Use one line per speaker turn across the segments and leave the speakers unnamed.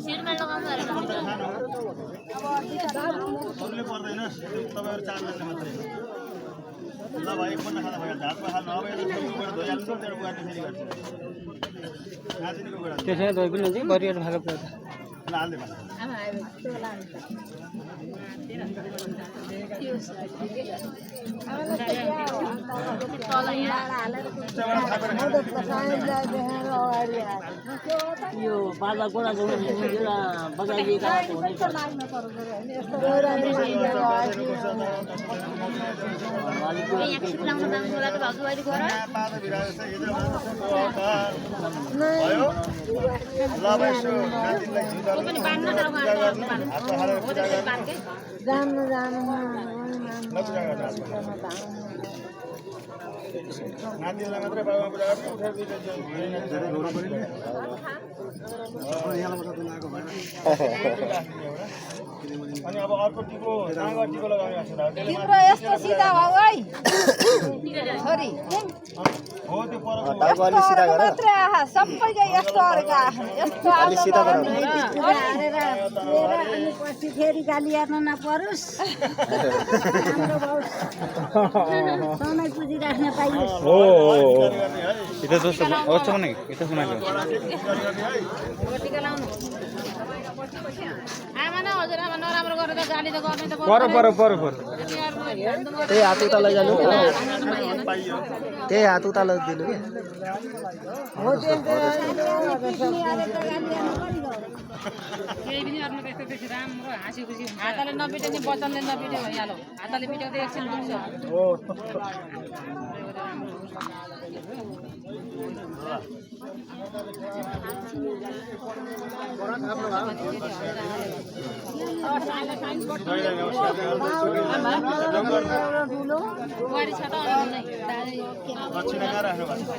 सिरमा लगाउँछ अरे
सबले पर्दैन तपाईहरु चार मान्छे मात्रै ल भाइ एकपल्ट खाना भयो झापमा खानु नभए त फेरि धोइहाल्नु त्यहाँ बुहारी फेरि गर्छ नातिनीको कुरा
त्यसै धोइ पनि हुन्छ गरिएर भाग पर्छ
ल हाल्दै भन्छ
अब आयो त्यो लान्छ
यो बाजा गोडा जोड्नु बजाइदिएका
भयो ल भाइ सो नातिनीलाई
जानु जानु
नातिनीलाई मात्रै बाबुमा पूजा गर्नु उठेर धेरै घोरो पऱ्यो नि अनि अब अर्को टिको नागा टिको लगाउने छ
तिम्रो यस्तो सिधा भयो है छोरी
हो त्यो पर
टाउको अलि सिधा गर
मात्रै आहा सबैले यस्तो अरेका यस्तो
अलि सिधा गर
हारेर अनि पछि फेरि गाली हेर्न नपरोस् समय पुँजी राख्न पाइयोस्
हो इधर तो सब और सब नहीं इधर सुना लो
टिका लाउनु आमा न हजुर आमा नराम्रो गरेर गाली त गर्ने त
पर त्यही हात उता लैजानु त्यही हात उता लगिदिनु के
हो
केही पनि अर्को त्यस्तो त्यस्तो राम्रो हाँसी खुसी हातले नपिट्यो नि वचनले नपिट्यो भइहाल्यो हातले पिट्याउँदै एकछिन पुग्छ बुहारी छ त
दक्षिणा कहाँ राख्नु भएको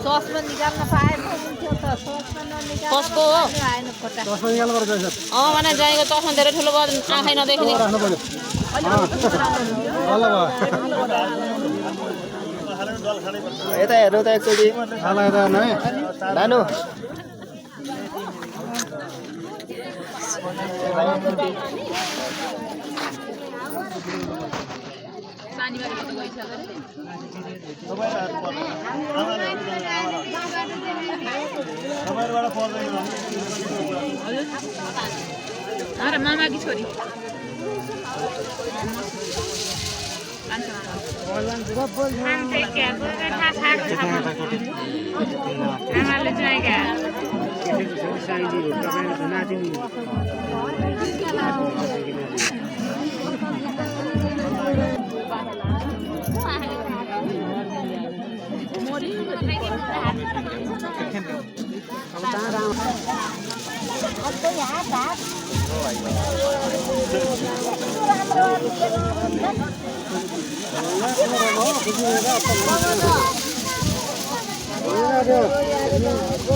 ससमा निकाल्न पाए हुन्थ्यो त ससमा ननिकाल्न
कसको हो
आएन फोटा
भने जाइको चस्मा धेरै ठुलो भयो आँखै नदेख्ने
यता हेर्नु त एकचोटि नानु
सानीबारी त गइसक्यो
तपाईँबाट पर्दैन
अरे मामाकी छोरी आमाले चाहिँ क्या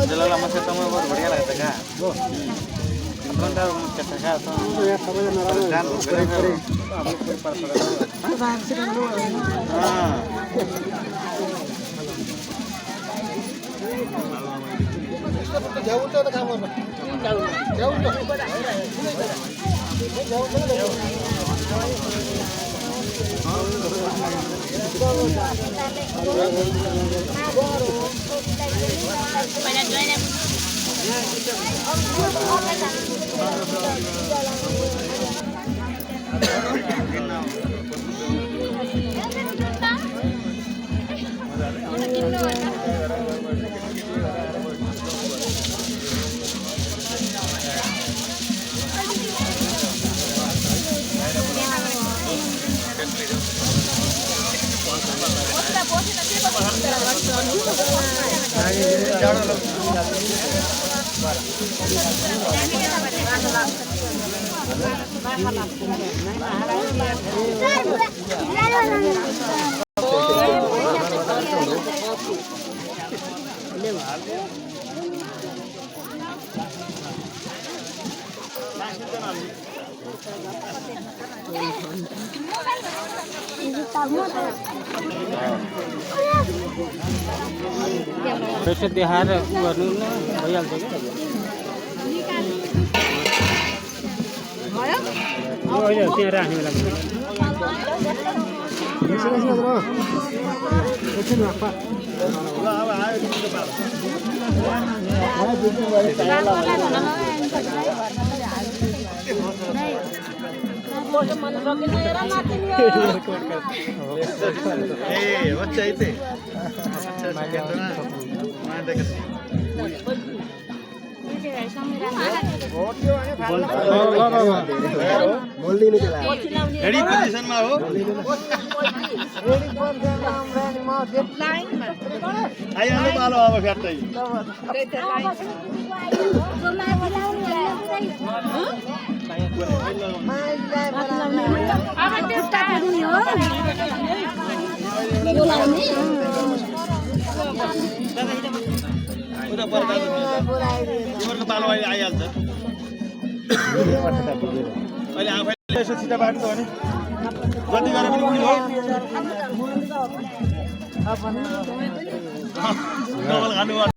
जला मसे समय बहुत बढ़िया लगता है घंटा कैसा है तो जान हां जाऊ तो काम करना जाऊ
पैसा देखाएर गर्नु न भइहाल्छ क्या त्यहाँ राख्ने बेला
ल अब आयो तिमीको पालो ए వచ్చి అయితే रेडी पोजिसनमा हो आइहाल्नु पालो अब फ्याट्टै उता तिमीहरूको पालो अहिले आइहाल्छ अहिले आफैले यसो छिटो बाट्छ भने जति गरे पनि उनी हो डबल खानु